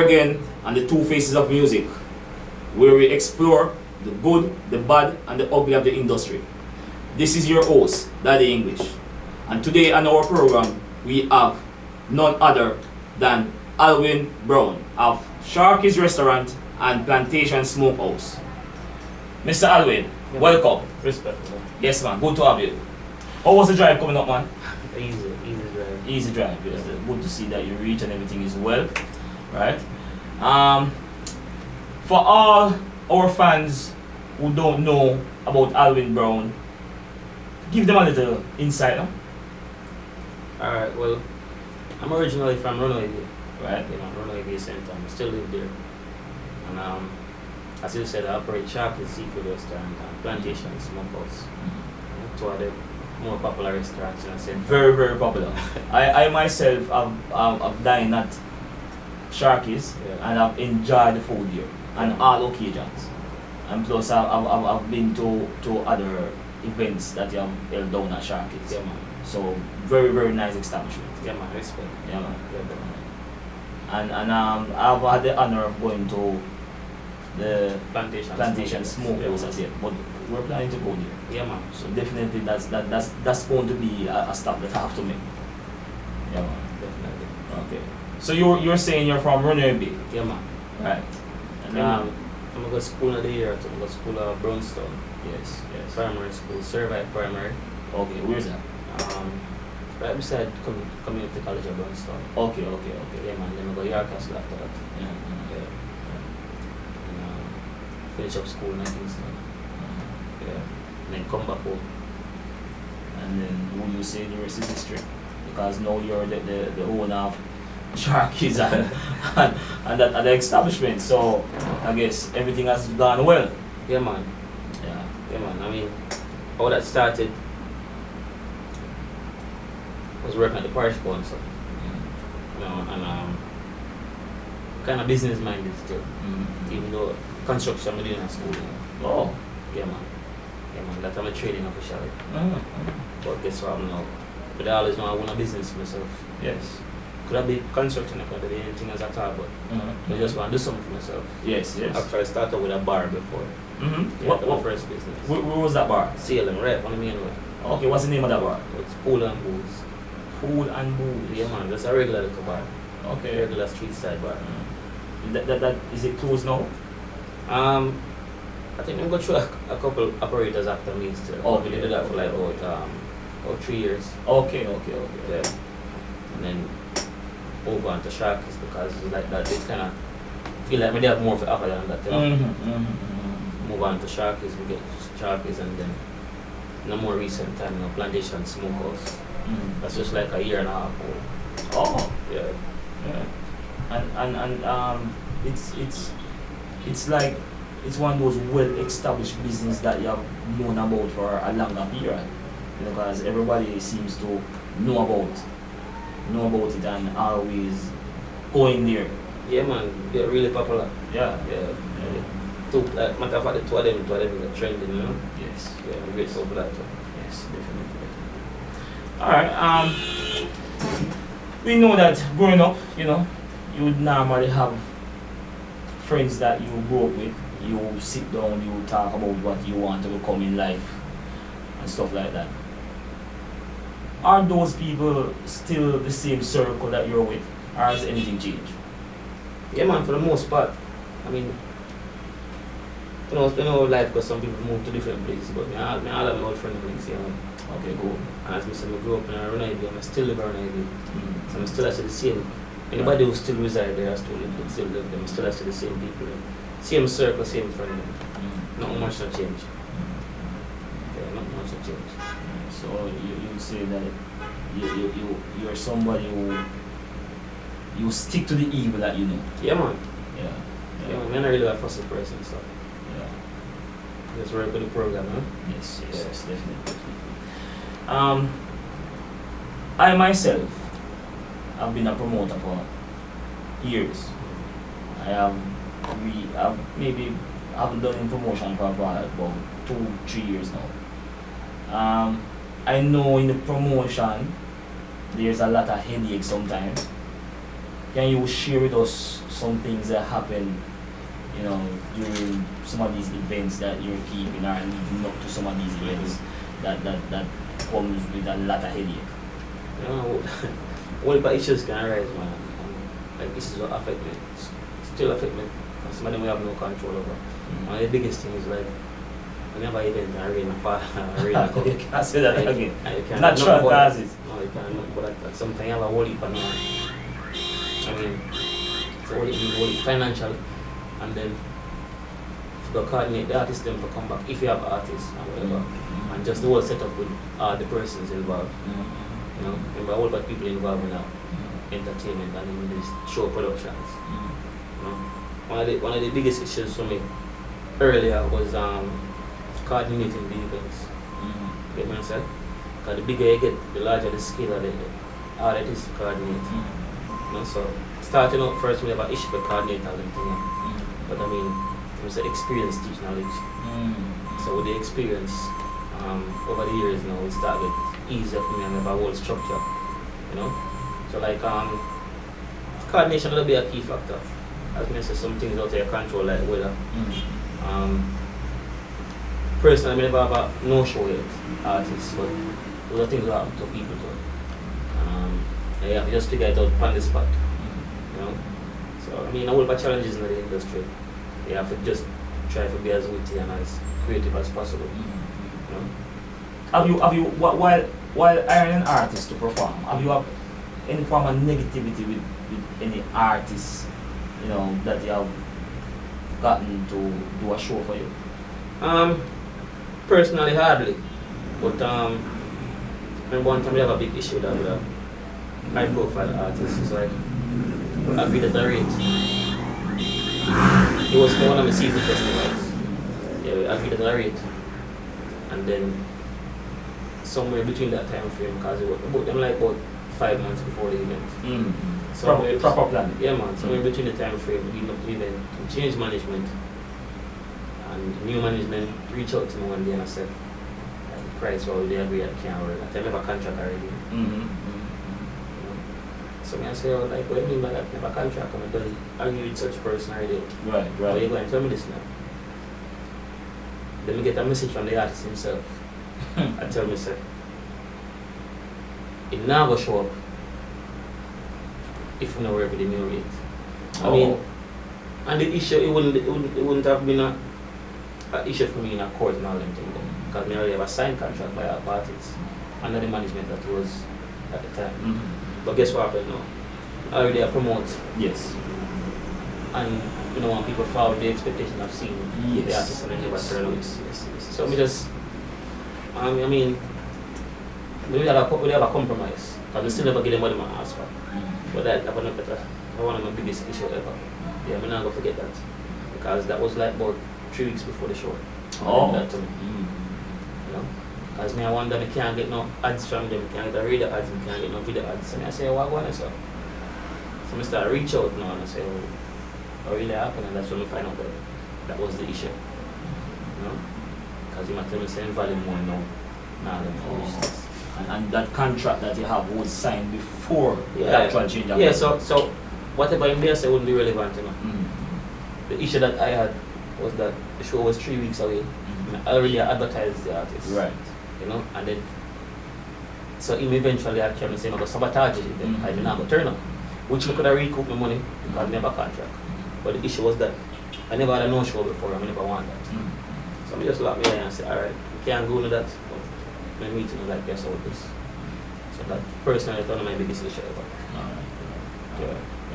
again on the Two Faces of Music, where we explore the good, the bad, and the ugly of the industry. This is your host, Daddy English, and today on our program we have none other than Alwyn Brown of Sharky's Restaurant and Plantation Smokehouse. Mr. Alwyn, welcome. Respect. Yes, man. Good to have you. How was the drive coming up, man? Easy drive. Easy drive. Yes. Good to see that you reach and everything is well, right? For all our fans who don't know about Alwyn Brown, give them a little insight, huh? Alright, well, I'm originally from Runaway, Right. Runaway Bay Center. I still live there. And as you said, I operate Sharky's Seafood Restaurant and Plantation Smokehouse. Two of the more popular restaurants in the center. Very, very popular. I myself have dined at Sharky's, Yeah. and I've enjoyed the food here on all occasions. And plus, I've been to other events that you have held down at Sharky's. Yeah, man. So, very, very nice establishment. Yeah, man. Respect. Yeah, man. Yeah, man. And I've had the honor of going to the Plantation Smokehouse as yet, but we're planning to go there. Yeah, man. So definitely that's going to be a stop that I have to make. Yeah, man. Definitely. Okay. So you're saying you're from Runaway Bay, Yeah, man. right? And I'm going to school of the year. I'm going to school of Brownstone. yes. Primary school. Survive Primary. Okay, where's that? Right beside Community College of Brownstone. Okay. Yeah, man. Then I go York Castle after that. Yeah. Yeah. And finish up school in Kingston. Yeah. And then come back home. And then will you say the rest is history? Because now you're the owner of Sharky's and that other establishment. So I guess everything has gone well. Yeah, man. Yeah, man. I mean, all that started was working at the parish council. And kind of business minded still. Even though construction I'm doing at school. Oh. Yeah, man. That I'm a trading officially. Mm-hmm. But guess what I'm now? But I always know I want a business myself. Yes. Could have been construction, I could have been anything as I thought, but I just want to do something for myself. Yes. After I started with a bar before. Mm-hmm. Yeah, my first business. Where was that bar? Salem, right? On the main way. Okay, what's the name of that bar? It's Pool and Booze. Pool and Booze. Yeah, man, that's a regular little bar. Okay. Regular street side bar. That is it closed now? I think I'm going through a couple operators after me still. Okay. We did that for like about 3 years. Okay. Yeah. And then over onto Sharky's because like that they kind of feel like we have more for offer than that, you know. Move on to Sharky's, we get Sharky's, and then in a more recent time, Plantation Smokehouse. That's just like a year and a half old. Oh. Yeah. And it's like it's one of those well-established business that you have known about for a longer period, because everybody seems to know about it and always going there. Yeah, man, they're really popular. Yeah. Matter of fact, the two of them are trending, you know. Yes. Yeah, I'm grateful for that. Yes, definitely. All right. We know that growing up, you would normally have friends that you grew up with. You sit down, you talk about what you want to become in life and stuff like that. Are those people still the same circle that you're with, or has anything changed? Yeah, man, for the most part. I mean, you know life, because some people move to different places, but all of my old friends are here. Okay, cool. And as I said, I grew up in a Runaway Bay, I still live in Runaway Bay. So I'm still actually the same. Anybody who still reside there, I still live them. I'm still actually the same people. Same circle, same friend. Not much to change. Yeah, not much to change. So you say that you're somebody who you stick to the evil that you know. Yeah, man. Yeah. Yeah, man. I'm not really a fussy person, so Yeah. just work with the program, huh? Yes, definitely. I myself have been a promoter for years. I haven't done in promotion for about 2-3 years now. I know in the promotion there's a lot of headache sometimes. can you share with us some things that happen, you know, during some of these events that you're keeping or leading up to some of these events that comes with a lot of headache? You know, all the issues can arise, man. Like issues will affect me, still affect me. And some of them we have no control over. One of the biggest things is like whenever event and rain and fall, rain and come. You can't say that again. You can't Natural causes. No, you can't look but that. Sometimes you have a whole heap of noise. I mean, it's a whole heap financial, and then if you coordinate the artist them to come back, if you have artists and whatever, and just the whole setup with the persons involved. You know, remember all the people involved in entertainment and in these show productions. You know, one of the biggest issues for me earlier was coordinating the events. Get what I said? Because the bigger you get, the larger the scale of the harder it is to coordinate. You know, so starting out first we have an issue to coordinate and everything. But I mean, it was experience teach knowledge. So with the experience, over the years now it started easier for me and have a whole structure. You know? So like coordination will be a key factor. As I said, some things out of your control like weather. Personally, I never have a no-show yet artists, but those are things that happen to people too. And you have to just figure it out on the spot. You know? So I mean, a whole bunch of challenges in the industry. You have to just try to be as witty and as creative as possible. You know? Have you while hiring an artist to perform, have you have any form of negativity with any artists, you know, that you have gotten to do a show for you? Personally, hardly. But remember one time we have a big issue that with a high profile artist. It's like I agreed at a rate. It was for one of the season festivals. Yeah, we agreed at a rate. And then somewhere between that time frame, because it was about them like about 5 months before the event. Proper plan. Yeah, man. Somewhere between the time frame leading up to the event, we changed management. And new management reached out to me one day and I said, the price well they agree I can't work. I have a contract already. You know? So I say, oh, like, what do you mean by that? I have a contract and I don't argue with such person already. Right. How are you going to tell me this now? Then we get a message from the artist himself. I tell me, sir, it now go show up if we don't work with the new rate. I mean, and the issue, it wouldn't have been an issue for me in a court and all them things, because we already have a signed contract by our parties under the management that was at the time. But guess what happened now? I already promote. Yes. And you know, when people forward the expectation of seeing the artist and they never turn out. Yes. So we just, I mean, we have a compromise, because we still never get them what they ask for. But that's one of my biggest issues ever. Yeah, I'm not going to forget that. Because that was like about 3 weeks before the show. That to me. You know? Because me, I wonder, I can't get no ads from them, I can't get a radio ads, I can't get no video ads. So I say, what going on, sir? So I start reach out now and I say, oh, what really happened? And that's when we find out that that was the issue. You know? Because you might tell me saying value more now. Nah, foolishness. And that contract that you have was signed before the actual change of so whatever in there say wouldn't be relevant, you know. The issue that I had was that the show was 3 weeks away. I already advertised the artist. Right. You know, and then so him eventually actually saying I got sabotage it, then I did not go turn up. Which I could have recouped my money because I never contract. But the issue was that I never had a no show before, I never want that. So I just locked me in and said, alright, you can't go into that. My meeting was like this or this. So that personally is one of my biggest issues ever.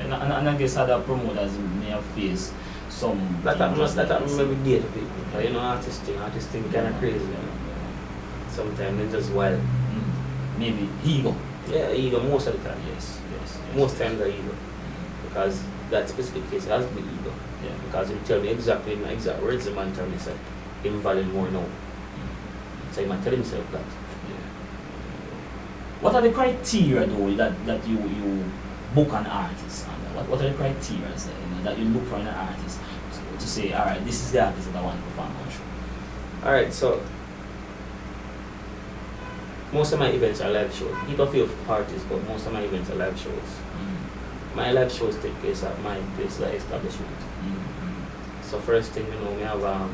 And I guess other promoters may have faced some. That happens every day to people. You know, artists think kind of crazy. You know? Sometimes it's just wild. Maybe ego. Yeah, ego most of the time. Yes. Most times are ego. Because that specific case has to be ego. Yeah. Because he tell me exactly in my exact words, the man tell me, said, him value more now. So he might tell himself that. Yeah. What are the criteria though that you book an artist under? What are the criteria that you look for in an artist to say, alright, this is the artist that I want to perform on show? Alright, so most of my events are live shows. People feel parties, but most of my events are live shows. my live shows take place at my place, the establishment. So first thing, we have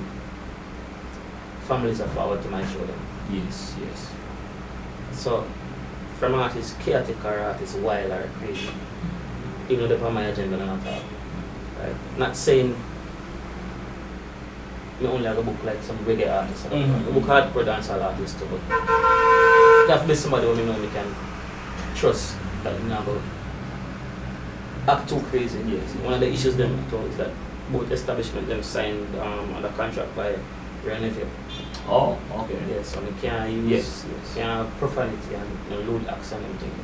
families are forward to my show then. Yes, yes. So from artists chaotic or artists wild or crazy, even though they're on my agenda and not all. Right? Not saying me only have a book like some reggae artists. I book hardcore dancehall artists too, but it have to be somebody who me can trust that you know about act too crazy. Yes. One of the issues them too is that both establishment them signed under contract by Reneville. Oh, okay. Yeah, so we can't use can't have profanity and lewd acts and everything.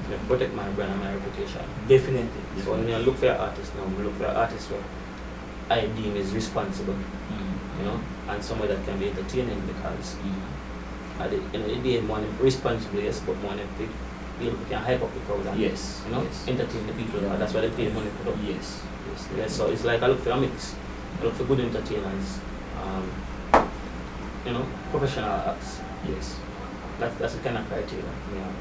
To protect my brand and my reputation. Definitely. So when you look for your artist now, we look for an artist where I deem is responsible, and somebody that can be entertaining because at the end of the day, one responsible, yes, but one people can hype up the crowd and entertain the people. And that's why they pay money for them. Yes. Yes. So it's like I look for a mix. I look for good entertainers, professional acts. Yes. That's the kind of criteria we have.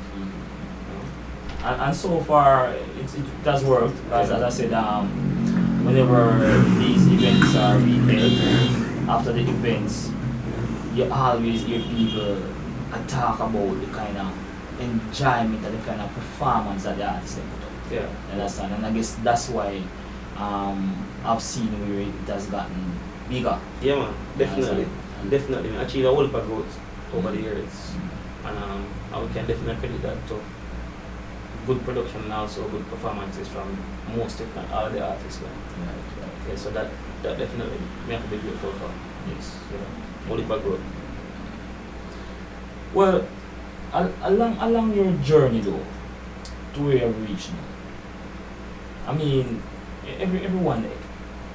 And so far, it has worked. As I said, whenever these events are being held, after the events, you always hear people talk about the kind of enjoyment and the kind of performance that the artists have put up. Yeah. Understand? And I guess that's why I've seen where it has gotten bigger. Yeah, man. Definitely. Definitely. We achieved a whole lot of growth over the years. And we can definitely credit that to good production and also good performances from most, if not all, the artists. Right. Yeah, so that definitely we have to be grateful for. Yes. Whole lot of growth. Well, along your journey though, to where you've reached now, I mean, everyone,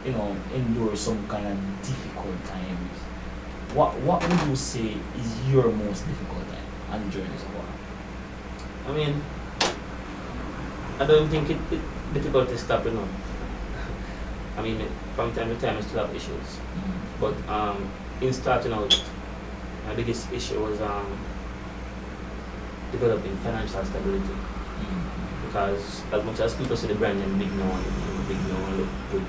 endures some kind of difficult times. What would you say is your most difficult time on the journey so far? I mean, I don't think it's difficult to stop, I mean, from time to time I still have issues. But in starting out, my biggest issue was developing financial stability. Because as much as people say the brand name big now and look good,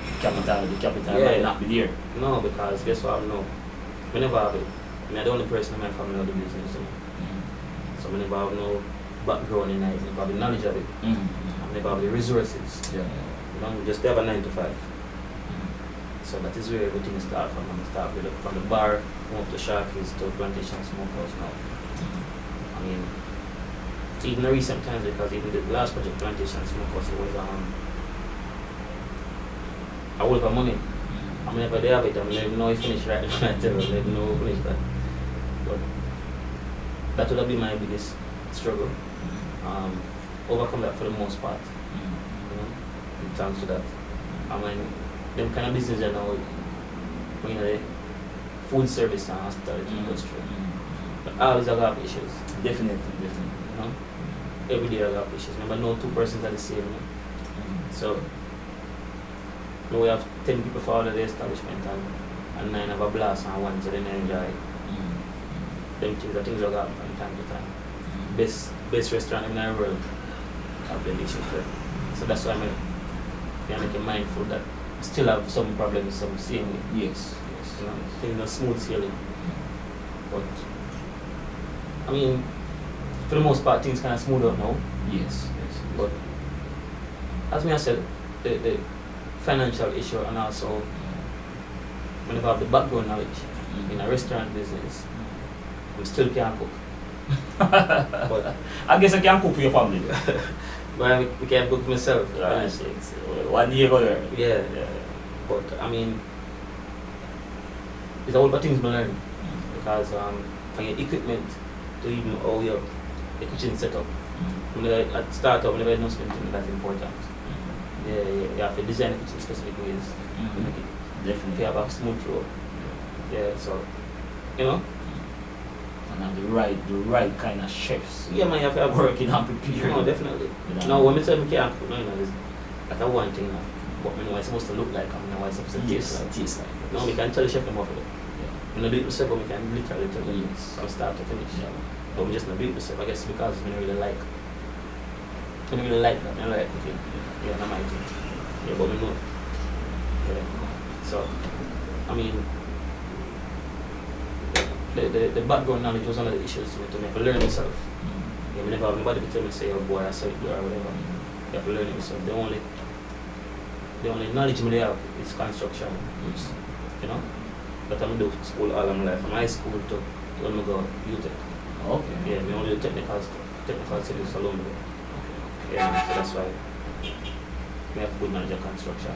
the capital might not be there. No, because guess what I know? I never have it. I'm the only person in my family who do business. So I never have no background in it, I never have the knowledge of it. I never have the resources. Just have a 9 to 5. So that is where everything starts from. I start with from the bar, move to Sharkies to Plantation Smokehouse now. I mean, even in recent times, because even the last project Plantation Smokehouse was a whole lot of money. I mean, never there have it, I mean, I know it's finished right now, I tell you, I know finish that. But that would have been my biggest struggle. Overcome that for the most part. In terms of that. I mean, them kind of business you know, the food service and hospitality industry. But always I have issues. Definitely. Every day I have issues. Remember, no two persons are the same. So we have 10 people for all of the establishment and 9 have a blast and 1 so they don't enjoy it. Them things are things that happen from time to time. Best restaurant in the world have the issues there. So that's why I'm making mindful that we still have some problems, some seeing it. Yes. Things are smooth sailing. But I mean, for the most part things kind of smooth out now. Yes. But as I said, the financial issue and also whenever I have the background knowledge in a restaurant business, we still can't cook. But I guess I can cook for your family. But we can't cook myself. Right. One year ago there. Yeah. But I mean, it's all about things we learn. Because from your equipment to even all your kitchen setup. At startup, whenever you know something that's important. Yeah, you have to design it in specific ways to make it definitely have a smooth flow. Yeah, so and have the right kind of chefs. Yeah, man, you have to have working and preparing. No, definitely. Now when I say I can't cook, that's one thing now. But I know what it's supposed to look like and what it's supposed to taste like. No, we can tell the chef them off of it. We don't do it myself, but we can literally tell them from start to finish. But we just not do it myself, I guess because we don't really like don't really like that. I don't like cooking. Yeah, not my thing. Yeah, but I know. Yeah. So, I mean, the background knowledge was one of the issues to me to learn myself. Yeah, I never have nobody to tell me say, oh boy, I saw it do or whatever. You have to learn it yourself. The only knowledge me they have is construction, which, you know, but I'm do school all of my life, from high school to when I go UTech. Okay. Yeah, me only do technical stuff, technical studies alone. Yeah, so that's why we have good knowledge of construction.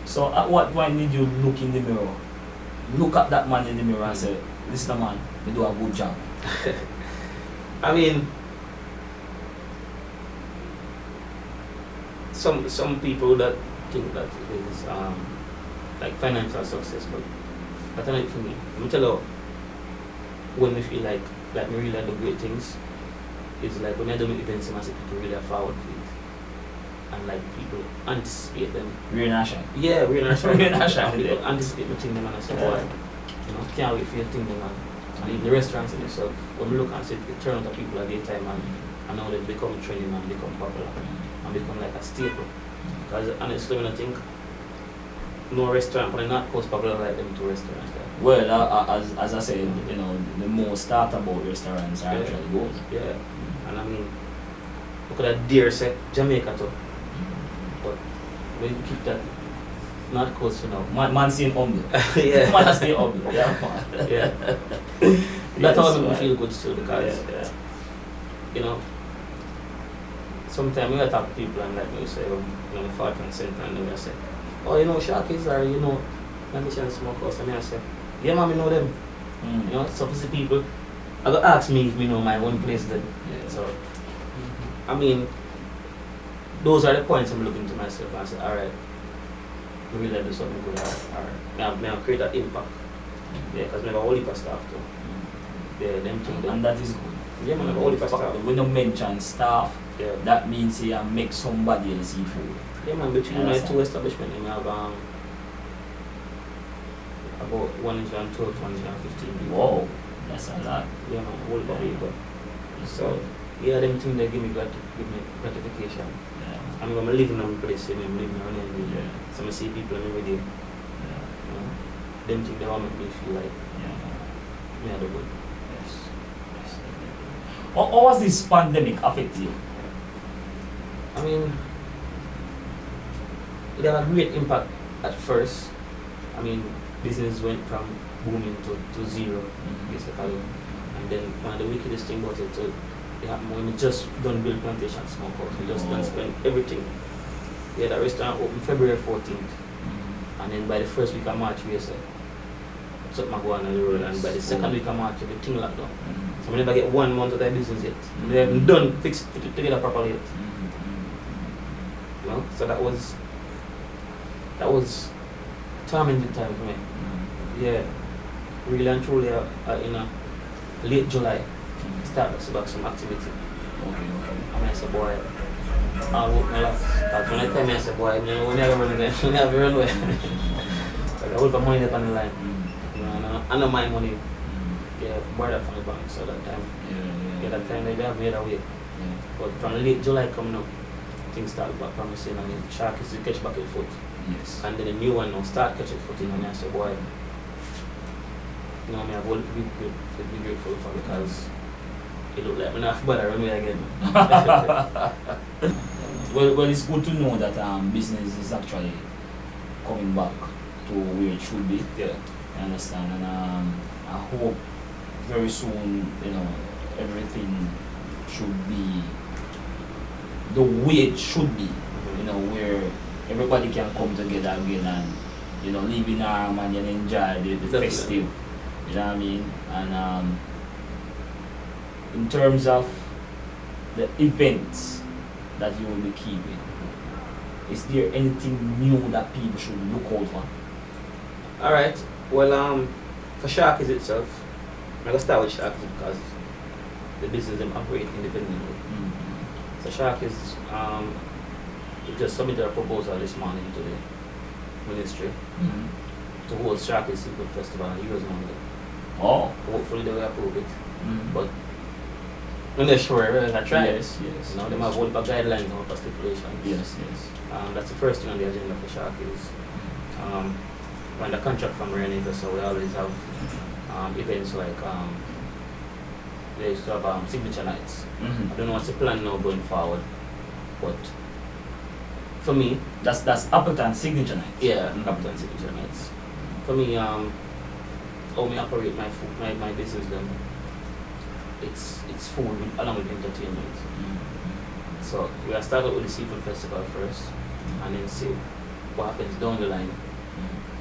So at what point did you look in the mirror, look at that man in the mirror and say, listen man, you do a good job? I mean, some people that think that it is like financial success, but that's not it for me. Let me tell you, when we feel like we really do great things, it's like when I do events and I see people really are forward for it. And like people anticipate them. Real nation. Yeah, real nation. Real nation. People anticipate me thing them and I say, boy, you know, can't wait for your thing them and in the restaurants and stuff, when we look and see the turn out of people at daytime and now they become trending and become popular and become like a staple. Because honestly when I think no restaurant but not cost popular like them two restaurants. Well, as I said, you know, the most talked about restaurants are actually good. Yeah, and I mean, look at that dare say Jamaica too. But we keep that not close enough. Man staying humble. Yeah. Man stay humble. Yeah, man. Yeah. Yes, That's how we right. feel good still because you know sometimes we talk to people and like we say, oh, you know, 40 cent and then we say, oh, you know, Sharkies or you know, Namishan Smoke House, and I say, yeah, man, we know them. You know, so for the people, I got ask me if we know my own place then. Yeah. So, I mean, those are the points I'm looking to myself and I say, alright, we really do something good or may I create that impact. Yeah, because we have a whole heap of staff too. Yeah, them too. And that is good. Yeah, man, I have a whole heap of staff. When you mention staff, Yeah. that means you make somebody else eat food. Yeah, man, between my two establishments, I have about 112, 115 people. Wow, that's a lot. Yeah, man, whole lot of people. So, yeah, them things they give me gratification. Yeah. I'm going to live in a place, I'm living around every day. Yeah. So I see people every day. Yeah. You know, them things they want make me feel like me are the good. Yes. Yes, definitely. How was this pandemic affect you? I mean, it had a great impact at first. I mean, business went from booming to zero, basically. And then one of the wickedest thing about it, it happened when we just done build plantation smoke house. We just done spend everything. We had a restaurant open February 14th. And then by the first week of March, we said, something go on the road. And by the second week of March, everything locked down. So we never get 1 month of that business yet. We haven't done, fixed it together properly yet. You know? So that was tormenting time for me. Yeah, really and truly in a late July, start to back some activity. And I said, boy, I'll work my last. Because when I tell me, I said, boy, we never run again, we never run away. But I hold the money up on the line. You know, I know my money. Yeah, borrowed that from the bank, so that time. Yeah, that time they have made a way. But from late July coming up, things started back promising and the shark is to catch back your foot. Yes. And then the new one now start catching footing and I say, boy, you know, I have to be grateful for because it looked like I'm not bad run away again. Well, it's good to know that business is actually coming back to where it should be. Yeah. You understand? And I hope very soon, you know, everything should be the way it should be. You know, where everybody can come together again and, you know, live in harmony and enjoy the festive. You know what I mean? And in terms of the events that you will be keeping, is there anything new that people should look out for? Alright, well, for Sharkies itself, I'm going to start with Sharkies because the business them operate independently. So Sharkies, we just submitted a proposal this morning to the ministry to host Sharkies Seafood Festival on Heroes Monday. Oh. Hopefully they will approve it. But I'm not sure, I try. Yes, yes. You know, they have all the guidelines and all the stipulations. Yes, yes. That's the first thing on the agenda for Shark is when the contract from Renator, so we always have events like they used to have signature nights. Mm-hmm. I don't know what's the plan now going forward, but for me, That's Appleton signature night. yeah, Mhm. Captain signature nights. For me, how me operate my food, my business then, it's food along with entertainment. So we are started with the seafood festival first, and then see what happens down the line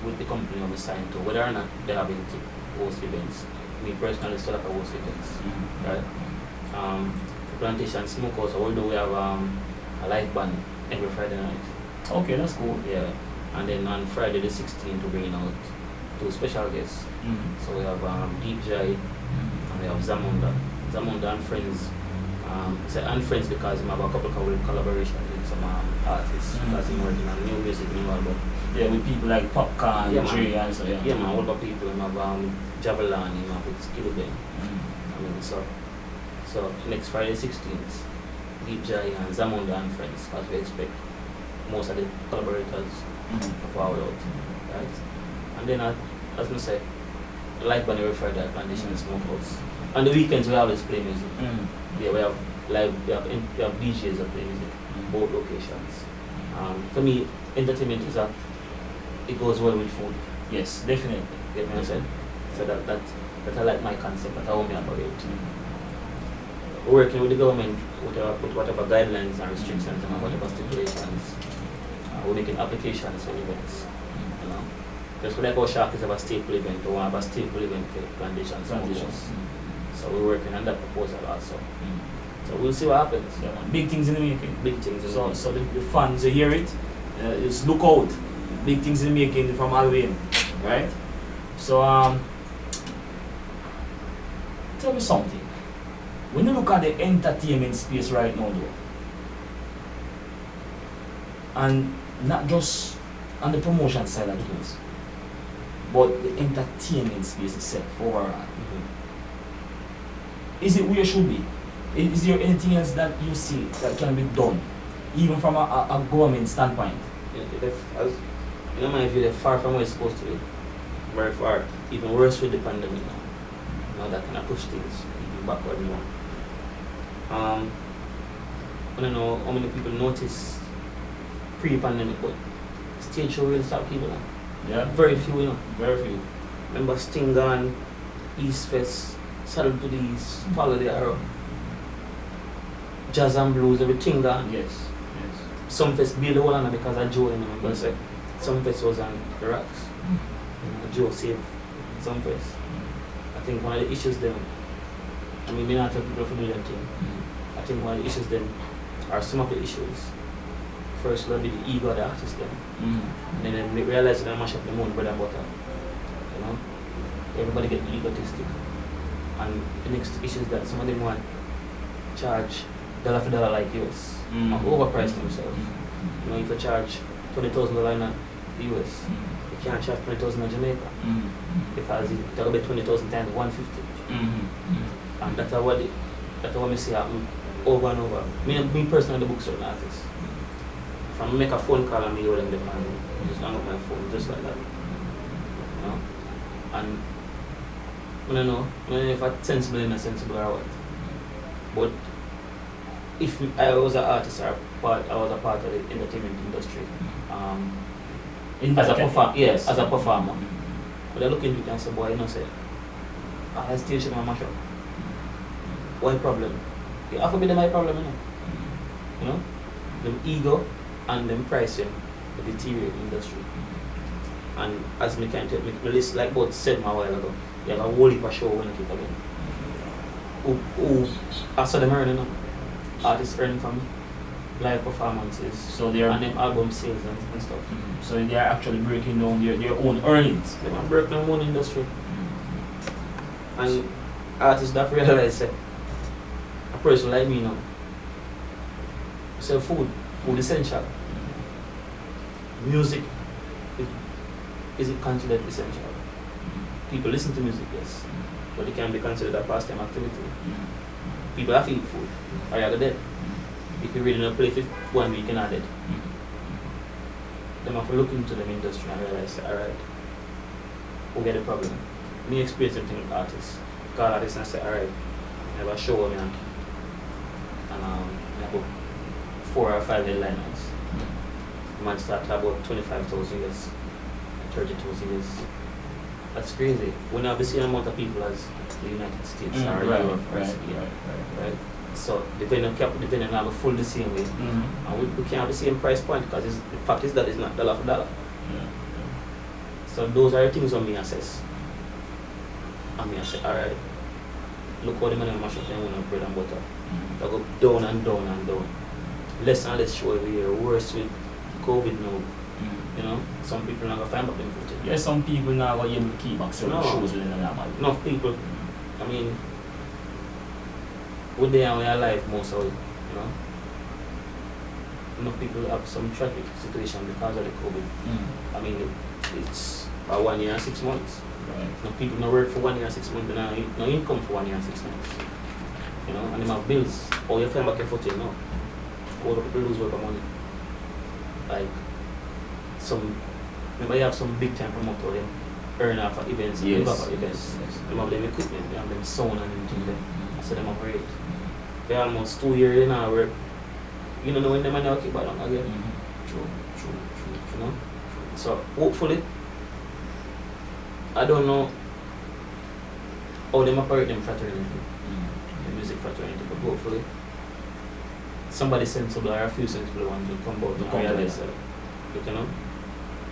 with the company on the sign to whether or not they are having to host events. Me personally still have to host events, right? For Plantation Smokehouse, although we have a live band every Friday night. Okay, that's cool. Yeah. And then on Friday the 16th we bring out two special guests. So we have Deep Jai and we have Zamunda. Zamunda and friends. I say and friends because he have a couple of collaborations with some artists because he's working on new music, new album. Yeah, with people like Popcorn, Yeah, Dre, and so yeah. Yeah man, all the people him have Javelin, him have with Skill Ben. I mean so next Friday 16th, Deep Jai and Zamunda and friends because we expect most of the collaborators to follow out. Right? And then as I say, live band every Friday at Plantation Smokehouse. On the weekends we always play music. Yeah, we have live, we have DJs that play music, both locations. For me, entertainment it goes well with food. Yes, definitely. You get what I'm saying? So that I like my concept, that how me operate. We're working with the government with whatever guidelines and restrictions and whatever stipulations. We're making applications for events. You know, just like our Shark is have a staple event, we want to have a staple event for Plantation Smokehouse. So we're working on that proposal also. So we'll see what happens. Yeah, man. Big things in the making. Big things in the making. So the fans, you hear it, just look out. Big things in the making from Alwyn, right? So tell me something. When you look at the entertainment space right now, though, and not just on the promotion side of things, but the entertainment space itself overall, is it where it should be? Is there anything else that you see that can be done, even from a government standpoint? As in my view, they're far from where it's supposed to be. Very far. Even worse with the pandemic now. Now that kind of push things even backward more. I don't know how many people notice pre-pandemic, but stage show really stop people now. Yeah. Very few, you know. Very few. Remember Stingan, East Fest, Saddle Police, Follow the Arrow, Jazz and Blues, everything gone. Yes. Some fest build the whole on because of Joe, you know, but say some fest was on the rocks. Joe saved some fest. I think one of the issues then, I mean, me not tell people to do them thing. I think one of the issues then are some of the issues. First, will be the ego of the artist then. And then they realize that they mash up the moon bread and butter. You know? Everybody get egotistic. And the next issue is that some of them want charge dollar for dollar like US. And overprice themselves. You know, if you charge $20,000 in the US, you can't charge $20,000 in Jamaica. Because it's going to be 20,000 times 150. And that's what I see happen over and over. Me personally, the book certain artists. If I make a phone call and me hold them the man, just hang up my phone, just like that. You know? And I don't know if it's sensible or not sensible or what. But if I was an artist or I was a part of the entertainment industry, as a performer, but I look into it and say, boy, you know, say, I still should mash up. What problem? You have to be my problem, you know. You know? Them ego and them pricing the deteriorate industry. And as me can't make me list like about 7 a while ago, you have a whole heap of show when you keep again. Who I saw them earning, you know. Artists earning from live performances, So they are and them album sales and stuff. So they are actually breaking down their own earnings. They want to break down one industry. And artists that realize say, a person like me now, sell food essential. Music is it considered essential? People listen to music, yes, but it can be considered a pastime activity. people have to eat food, or you're dead. If you really don't play for 1 week, you're not dead. Them have to look into the industry and realize, alright, we get the problem. Me experience something with artists. Call artists and say, alright, I have a show me and I have 4 or 5 headliners. Man start about 25,000 years, 30,000 years. That's crazy. We never see the amount of people as the United States or Europe or right? So the venue have a full the same way. And we can't have the same price point because the fact is that it's not dollar for dollar. So those are the things on me assess. And me I say, alright, look how the money mash up and bread and butter. They go down and down and down. Less and less show every year, worse with COVID now. You know, some people not gonna find out them footage. Yeah, some people now are able to keep back certain shows within the normal. Enough people, I mean, we're there and we're alive most of it, you know. Enough people have some tragic situation because of the COVID. I mean, it's about 1 year and 6 months. Right. Enough people no work for 1 year and 6 months, and no income for 1 year and 6 months. You know, and they have bills. Or you find back your footage now. All the people lose work of money. Like, remember you have some big time promoter them earn off of events and live off of events. They have them equipment, they have them sound and everything there. So them operate. They almost 2 years in our work. You don't know when them and they'll keep back down again. True. You know? So hopefully, I don't know how them operate them fraternity, the music fraternity, but hopefully somebody sensible or a few sensible ones will come out and realize that, you know,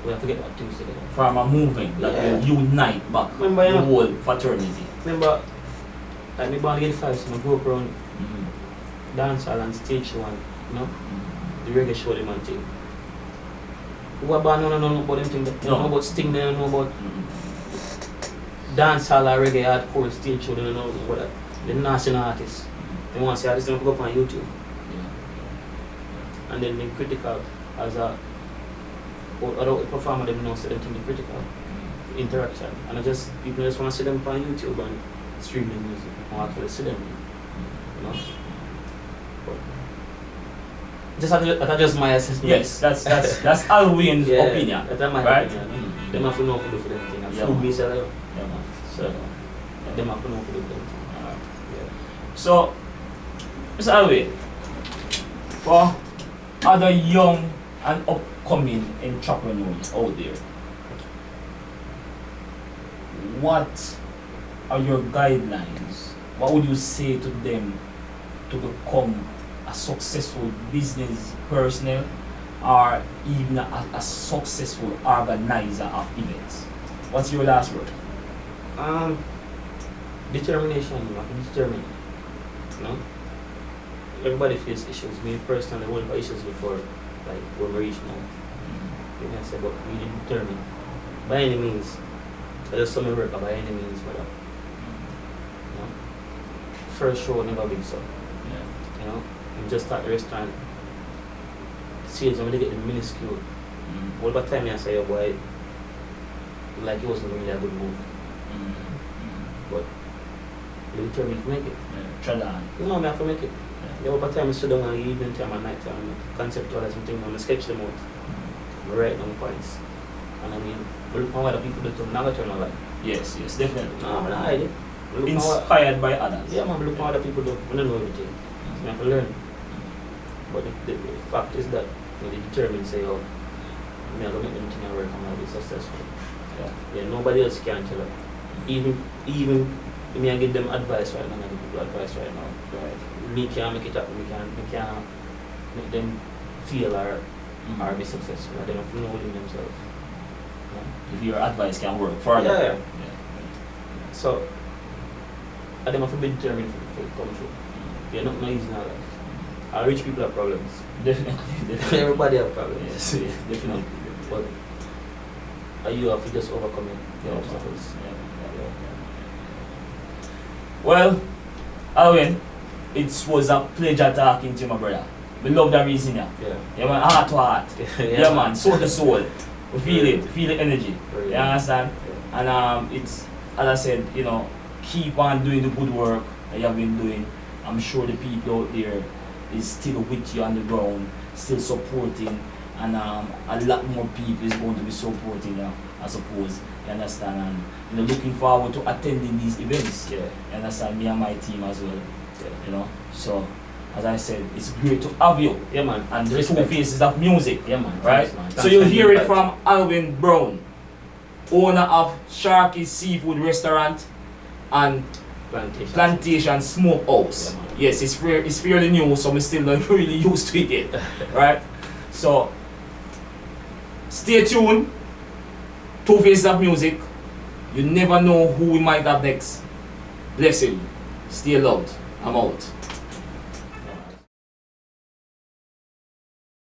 we have to get back things together. From a movement that will unite back the whole fraternity. Remember, like me born in 85, so I grew up around dancehall and stage show and, you know, the reggae show them and thing. Who are born, no know about them thing, they don't know about Sting, they don't know about dancehall or reggae hardcore stage show, they don't know about that. The national artists. They want to say artists don't go up on YouTube. And then they critical as a other performer them now say them think they're critical interaction. And people just want to see them on YouTube and stream the music and actually see them. You know? But that's my assessment. Yes, that's Alwyn's opinion. That's my opinion. Them have to know what to do for them thing. And food me sell. So them have to know what to do for them thing. So Mr. Alwyn, for other young and upcoming entrepreneurs out there, what are your guidelines? What would you say to them to become a successful business personnel or even a successful organizer of events? What's your last word? Determination. You have to determine. You know? Everybody faces issues. Me personally, I went for issues before, like when we reach now. You can say, but we didn't determine. By any means, I just saw me work by any means, brother. You know? First show never been so. You know? You just start the restaurant. Sales, I'm gonna get the minuscule. All the time I say, oh boy, like it wasn't really a good move. But you determined to make it. Try that. You know, I have to make it. Yeah, over time I sit down and evening time and night time and conceptualize something and I sketch them out. I write down points. And I mean, I look at what other people do to never turn out like. Yes, definitely. No, I'm not hiding. Inspired by others. Yeah, man, look at what other people do. I don't know everything. So I have to learn. But the fact is that they determine, say, oh, I'm going to make them think I work, I'm going to be successful. Yeah, nobody else can tell them. Even me I give them advice right now, I give people advice right now. Me can't make it happen, me can't make them feel or be successful. They don't know within themselves. Yeah. If your advice can work further. Yeah. So, I them have to be determined for it to come true. They're not easy in our life. Our rich people have problems. Definitely. Everybody have problems. Yes, definitely. But you have to just overcome it. The obstacles. Well, Alwyn, it was a pleasure talking to you, my brother. We love the reason, yeah, man, heart to heart. Yeah, man, soul to soul. We feel the energy. You understand? And it's, as I said, you know, keep on doing the good work that you have been doing. I'm sure the people out there is still with you on the ground, still supporting, and a lot more people is going to be supporting you, I suppose. You understand? And looking forward to attending these events. Yeah. You understand? Me and my team as well. Yeah. So as I said, it's great to have you. Yeah, man. And the two faces of music. Yeah, man. Right? Thanks, man. So you'll hear it from Alwyn Brown, owner of Sharky's Seafood Restaurant and Plantation Smokehouse. Yeah, yes, it's fairly new, so I'm still not really used to it yet. Right? So stay tuned. Two faces of music. You never know who we might have next. Bless him. Stay loved. I'm out.